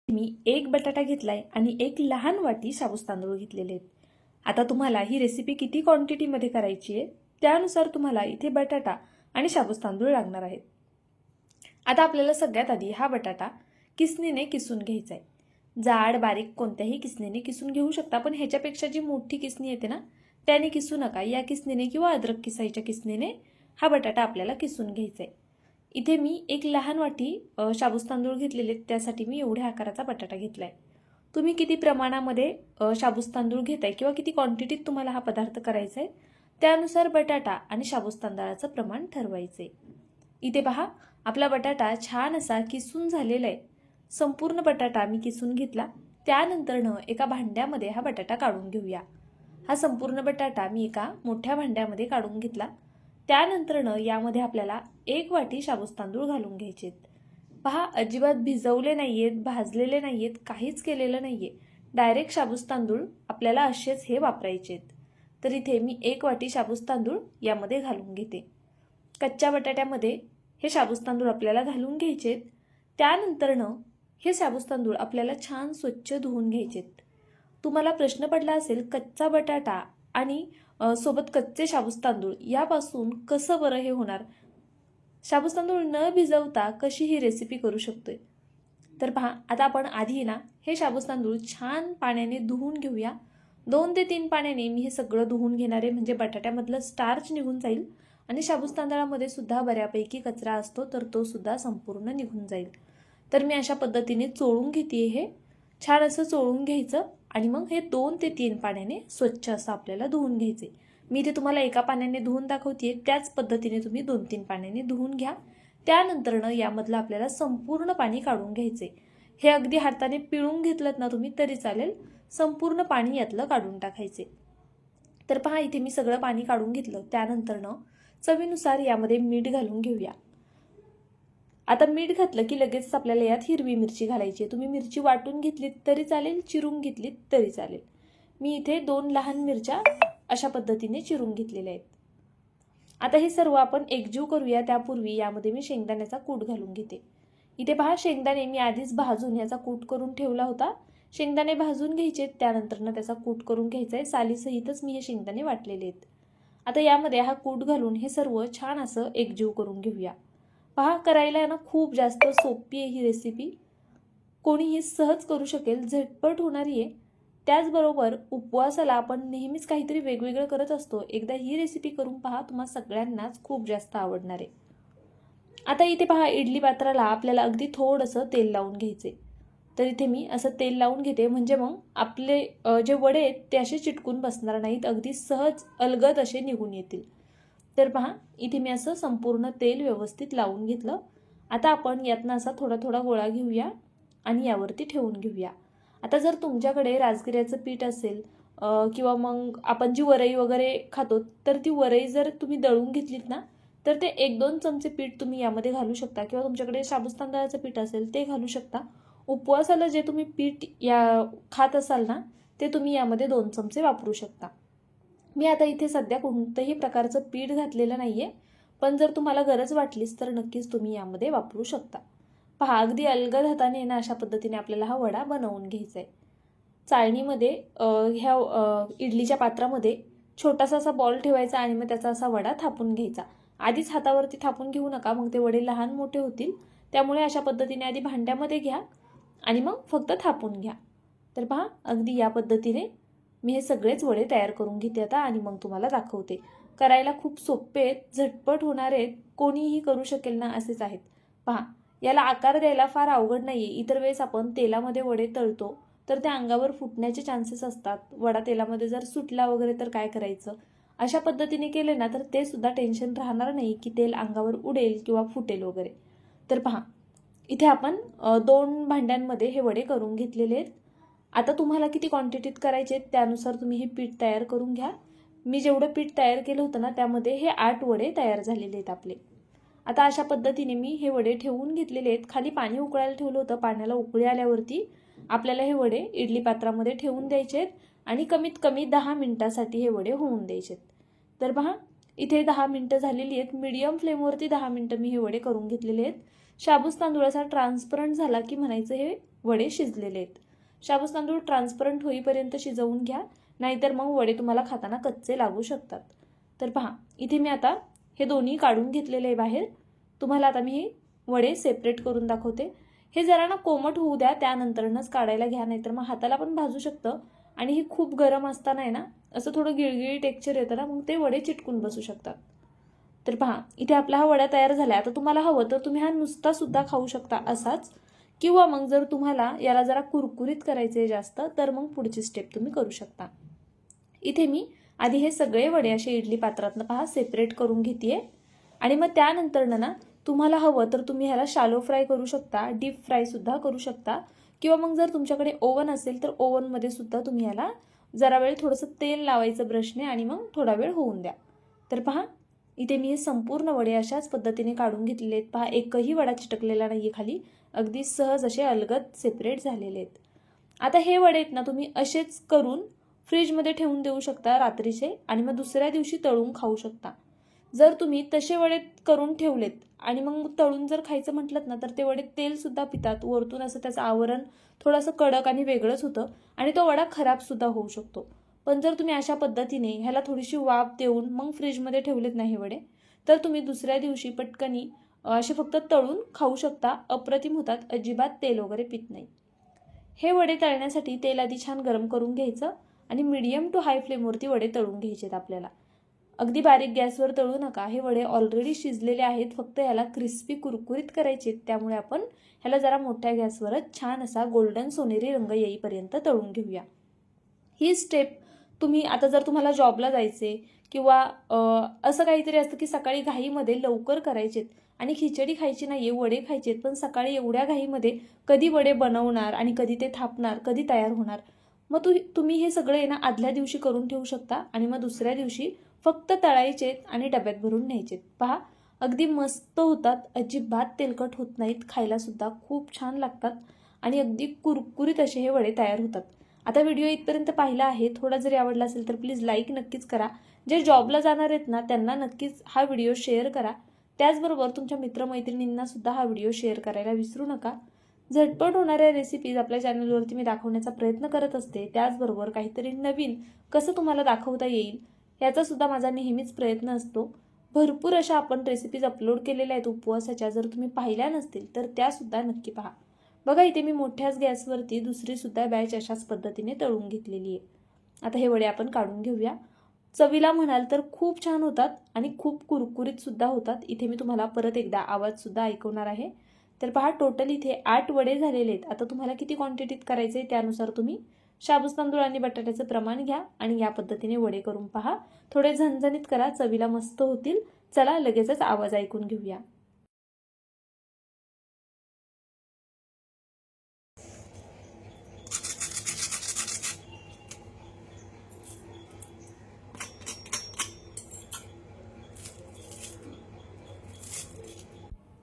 मी एक बटाटा घेतलाय आणि एक लहान वाटी शाबूस तांदूळ घेतलेले आहेत। आता तुम्हाला ही रेसिपी किती क्वांटिटीमध्ये करायची आहे त्यानुसार तुम्हाला इथे बटाटा आणि शाबूस तांदूळ लागणार आहेत। आता आपल्याला सगळ्यात आधी हा बटाटा किसणीने किसून घ्यायचा आहे। जाड बारीक कोणत्याही किसणीने किसून घेऊ शकता, पण ह्याच्यापेक्षा जी मोठी किसणी येते ना त्याने किसू नका। या किसणीने किंवा अद्रक किसायच्या किसणीने हा बटाटा आपल्याला किसून घ्यायचा आहे। इथे मी एक लहान वाटी शाबूस तांदूळ घेतलेले, त्यासाठी मी एवढ्या आकाराचा बटाटा घेतलाय। तुम्ही किती प्रमाणामध्ये शाबूस तांदूळ घेताय किंवा किती क्वांटिटीत तुम्हाला हा पदार्थ करायचा आहे त्यानुसार बटाटा आणि शाबूस तांदळाचं प्रमाण ठरवायचे। इथे पहा, आपला बटाटा छान असा किसून झालेला आहे। संपूर्ण बटाटा मी किसून घेतला। त्यानंतरनं एका भांड्यामध्ये हा बटाटा काढून घेऊया। हा संपूर्ण बटाटा मी एका मोठ्या भांड्यामध्ये काढून घेतला। त्यानंतरनं यामध्ये आपल्याला एक वाटी शाबूस तांदूळ घालून घ्यायचे। पहा, अजिबात भिजवले नाहीयेत, भाजलेले नाहीयेत, काहीच केलेलं नाहीये। डायरेक्ट शाबूस तांदूळ आपल्याला असेच हे वापरायचे। तर इथे मी एक वाटी शाबूस तांदूळ यामध्ये घालून घेते। कच्च्या बटाट्यामध्ये हे शाबूस तांदूळ आपल्याला घालून घ्यायचे। त्यानंतरनं हे शाबूस तांदूळ आपल्याला छान स्वच्छ धुवून घ्यायचे। तुम्हाला प्रश्न पडला असेल, कच्चा बटाटा आणि सोबत कच्चे शाबूस तांदूळ यापासून कसं बरं हे होणार, शाबूस तांदूळ न भिजवता कशी ही रेसिपी करू शकतोय। तर पहा, आता आपण आधी ना हे शाबूस तांदूळ छान पाण्याने धुवून घेऊया। 2 ते 3 पाण्याने मी हे सगळं धुवून घेणार आहे, म्हणजे बटाट्यामधलं स्टार्च निघून जाईल आणि शाबूस तांदळामध्ये सुद्धा बऱ्यापैकी कचरा असतो, तर तो सुद्धा संपूर्ण निघून जाईल। तर मी अशा पद्धतीने चोळून घेते। हे छान असं चोळून घ्यायचं आणि मग हे 2 ते 3 पाण्याने स्वच्छ असं आपल्याला धुवून घ्यायचे। मी इथे तुम्हाला एका पाण्याने धुवून दाखवतेय, त्याच पद्धतीने तुम्ही 2-3 पाण्याने धुवून घ्या। त्यानंतरनं यामधलं आपल्याला संपूर्ण पाणी काढून घ्यायचे। हे अगदी हाताने पिळून घेतलं ना तुम्ही तरी चालेल, संपूर्ण पाणी यातलं काढून टाकायचे। तर पहा, इथे मी सगळं पाणी काढून घेतलं। त्यानंतरनं चवीनुसार यामध्ये मीठ घालून घेऊया। आता मीठ घातलं की लगेच आपल्याला यात हिरवी मिरची घालायची आहे। तुम्ही मिरची वाटून घेतलीत तरी चालेल, चिरून घेतलीत तरी चालेल। मी इथे 2 लहान मिरच्या अशा पद्धतीने चिरून घेतलेल्या आहेत। आता हे सर्व आपण एकजीव करूया। त्यापूर्वी यामध्ये मी शेंगदाण्याचा कूट घालून घेते। इथे पहा, शेंगदाणे मी आधीच भाजून याचा कूट करून ठेवला होता। शेंगदाणे भाजून घ्यायचे, त्यानंतरनं त्याचा कूट करून घ्यायचा आहे। सालीसहितच मी हे शेंगदाणे वाटलेले आहेत। आता यामध्ये हा कूट घालून हे सर्व छान असं एकजीव करून घेऊया। पहा, करायला ना खूप जास्त सोपी आहे ही रेसिपी, कोणीही सहज करू शकेल, झटपट होणारी आहे। त्याचबरोबर उपवासाला आपण नेहमीच काहीतरी वेगवेगळं करत असतो, एकदा ही रेसिपी करून पहा, तुम्हा सगळ्यांनाच खूप जास्त आवडणार आहे। आता इथे पहा, इडली पात्राला आपल्याला अगदी थोडंसं तेल लावून घ्यायचे। तर इथे मी असं तेल लावून घेते, म्हणजे मग आपले जे वडे आहेत ते असे चिटकून बसणार नाहीत, अगदी सहज अलगद असे निघून येतील। तर पहा, इथे मी असं संपूर्ण तेल व्यवस्थित लावून घेतलं। आता आपण यातनं असा थोडा थोडा गोळा घेऊया आणि यावरती ठेवून घेऊया। आता जर तुमच्याकडे राजगिऱ्याचं पीठ असेल किंवा मग आपण जी वरई वगैरे खातो, तर ती वरई जर तुम्ही दळून घेतलीत ना तर ते 1-2 चमचे पीठ तुम्ही यामध्ये घालू शकता, किंवा तुमच्याकडे शाबूस तांदळाचं पीठ असेल ते घालू शकता। उपवासाला जे तुम्ही पीठ खात असाल ना ते तुम्ही यामध्ये 2 चमचे वापरू शकता। मी आता इथे सध्या कोणत्याही प्रकारचं पीठ घातलेलं नाहीये, पण जर तुम्हाला गरज वाटलीच तर नक्कीच तुम्ही यामध्ये वापरू शकता। पहा, अगदी अलगद हाताने ना अशा पद्धतीने आपल्याला हा वडा बनवून घ्यायचा आहे। चाळणीमध्ये ह्या इडलीच्या पात्रामध्ये छोटासा असा बॉल ठेवायचा आणि मग त्याचा असा वडा थापून घ्यायचा। आधीच हातावरती थापून घेऊ नका, मग ते वडे लहान मोठे होतील। त्यामुळे अशा पद्धतीने आधी भांड्यामध्ये घ्या आणि मग फक्त थापून घ्या। तर पहा, अगदी या पद्धतीने मी हे सगळेच वडे तयार करून घेते आता आणि मग तुम्हाला दाखवते। करायला खूप सोपे आहेत, झटपट होणार आहेत, कोणीही करू शकेल ना असेच आहेत। पहा, याला आकार द्यायला फार अवघड नाहीये। इतर वेळेस आपण तेलामध्ये वडे तळतो तर त्या अंगावर फुटण्याचे चान्सेस असतात। वडा तेलामध्ये जर सुटला वगैरे तर काय करायचं, अशा पद्धतीने केले ना तर ते सुद्धा टेन्शन राहणार नाही की तेल अंगावर उडेल किंवा फुटेल वगैरे। तर पहा, इथे आपण 2 भांड्यांमध्ये हे वडे करून घेतलेले आहेत। आता तुम्हाला किती क्वांटिटीत करायचे त्यानुसार तुम्ही हे पीठ तयार करून घ्या। मी जेवढं पीठ तयार केलं होतं ना त्यामध्ये हे 8 वडे तयार झालेले आहेत आपले। आता अशा पद्धतीने मी हे वडे ठेवून घेतलेले आहेत। खाली पाणी उकळायला ठेवलं होतं, पाण्याला उकळी आल्यावरती आपल्याला हे वडे इडली पात्रामध्ये ठेवून द्यायचे आहेत आणि कमीत कमी 10 मिनिटांसाठी हे वडे होऊन द्यायचे आहेत। तर पहा, इथे 10 मिनिटं झालेली आहेत। मीडियम फ्लेमवरती 10 मिनिटं मी हे वडे करून घेतलेले आहेत। शाबूस तांदूळ असा ट्रान्सपरंट झाला की म्हणायचं हे वडे शिजलेले आहेत. शाबूस तांदूळ ट्रान्सपरंट होईपर्यंत शिजवून घ्या, नाहीतर मग वडे तुम्हाला खाताना कच्चे लागू शकतात. तर पहा, इथे मी आता हे दोन्ही काढून घेतलेले आहे बाहेर. तुम्हाला आता मी हे वडे सेपरेट करून दाखवते. हे जरा ना कोमट होऊ द्या, त्यानंतरच काढायला घ्या, नाहीतर मग हाताला पण भाजू शकतं. आणि हे खूप गरम असताना आहे ना, असं थोडं गिळगिळी टेक्स्चर येतं ना, मग ते वडे चिटकून बसू शकतात. तर पहा, इथे आपला हा वडा तयार झाला. आता तुम्हाला हवं तर तुम्ही हा नुसता सुद्धा खाऊ शकता असाच, किंवा मग जर तुम्हाला याला जरा कुरकुरीत करायचे जास्त, तर मग पुढची स्टेप तुम्ही करू शकता. इथे मी आधी हे सगळे वडे असे इडली पात्रातनं पहा सेपरेट करून घेते. आणि मग त्यानंतर ना तुम्हाला हवं तर तुम्ही ह्याला शालो फ्राय करू शकता, डीप फ्राय सुद्धा करू शकता, किंवा मग जर तुमच्याकडे ओव्हन असेल तर ओव्हनमध्ये सुद्धा तुम्ही ह्याला जरा वेळ थोडंसं तेल लावायचं ब्रशने आणि मग थोडा वेळ होऊन द्या. तर पहा, इथे मी हे संपूर्ण वडे अशाच पद्धतीने काढून घेतलेले आहेत. पहा, एकही वडा चिटकलेला नाहीये खाली, अगदी सहज असे अलगद सेपरेट झालेले आहेत. आता हे वडे आहेत ना तुम्ही असेच करून फ्रीजमध्ये ठेवून देऊ शकता रात्रीचे, आणि मग दुसऱ्या दिवशी तळून खाऊ शकता. जर तुम्ही तसे वडे करून ठेवलेत आणि मग तळून जर खायचं म्हटलं ना, तर ते वडे तेल सुद्धा पितात, वरतून असं त्याचं आवरण थोडंसं कडक आणि वेगळंच होतं, आणि तो वडा खराब सुद्धा होऊ शकतो. पण जर तुम्ही अशा पद्धतीने ह्याला थोडीशी वाफ देऊन मग फ्रीजमध्ये ठेवलेत नाही वडे, तर तुम्ही दुसऱ्या दिवशी पटकनी असे फक्त तळून खाऊ शकता. अप्रतिम होतात, अजिबात तेल वगैरे पित नाही. हे वडे तळण्यासाठी तेल आधी छान गरम करून घ्यायचं आणि मीडियम टू हाय फ्लेमवरती वडे तळून घ्यायचेत आपल्याला. अगदी बारीक गॅसवर तळू नका, हे वडे ऑलरेडी शिजलेले आहेत, फक्त ह्याला क्रिस्पी कुरकुरीत करायचे. त्यामुळे आपण ह्याला जरा मोठ्या गॅसवरच छान असा गोल्डन सोनेरी रंग येईपर्यंत तळून घेऊया. ही स्टेप तुम्ही आता जर तुम्हाला जॉबला जायचे किंवा असं काहीतरी असतं की सकाळी घाईमध्ये लवकर करायचेत आणि खिचडी खायची नाहीये, वडे खायचेत, पण सकाळी एवढ्या घाईमध्ये कधी वडे बनवणार आणि कधी ते थापणार, कधी तयार होणार, मग तुम्ही हे सगळे ना आदल्या दिवशी करून ठेवू शकता आणि मग दुसऱ्या दिवशी फक्त तळायचेत आणि डब्यात भरून न्यायचेत. पहा, अगदी मस्त होतात, अजिबात तेलकट होत नाहीत, खायला सुद्धा खूप छान लागतात आणि अगदी कुरकुरीत असे हे वडे तयार होतात. आता व्हिडिओ इथपर्यंत पाहिला आहे, थोडा जरी आवडला असेल तर प्लीज लाईक नक्कीच करा. जे जॉबला जाणार आहेत ना त्यांना नक्कीच हा व्हिडिओ शेअर करा. त्याचबरोबर तुमच्या मित्रमैत्रिणींना सुद्धा हा व्हिडिओ शेअर करायला विसरू नका. झटपट होणाऱ्या रेसिपीज आपल्या चॅनलवरती मी दाखवण्याचा प्रयत्न करत असते. त्याचबरोबर काहीतरी नवीन कसं तुम्हाला दाखवता येईल याचा सुद्धा माझा नेहमीच प्रयत्न असतो. भरपूर अशा आपण रेसिपीज अपलोड केलेल्या आहेत उपवासाच्या, जर तुम्ही पाहिल्या नसतील तर त्या सुद्धा नक्की पहा. बघा, इथे मी मोठ्याच गॅसवरती दुसरी सुद्धा बॅच अशाच पद्धतीने तळून घेतलेली आहे. आता हे वडे आपण काढून घेऊया. चवीला म्हणाल तर खूप छान होतात आणि खूप कुरकुरीत सुद्धा होतात. इथे मी तुम्हाला परत एकदा आवाज सुद्धा ऐकवणार आहे. तर पहा, टोटल इथे 8 वडे झालेले आहेत. आता तुम्हाला किती क्वांटिटीत करायचे त्यानुसार तुम्ही शाबूस तांदूळ आणि बटाट्याचं प्रमाण घ्या आणि या पद्धतीने वडे करून पहा. थोडे झणझणीत करा, चवीला मस्त होतील. चला लगेचच आवाज ऐकून घेऊया.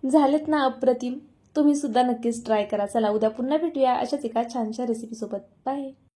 झालेत ना अप्रतिम. तुम्ही सुद्धा नक्कीच ट्राय करा. चला उद्या पुन्हा भेटूया अशाच एका छानशा रेसिपीसोबत. बाय.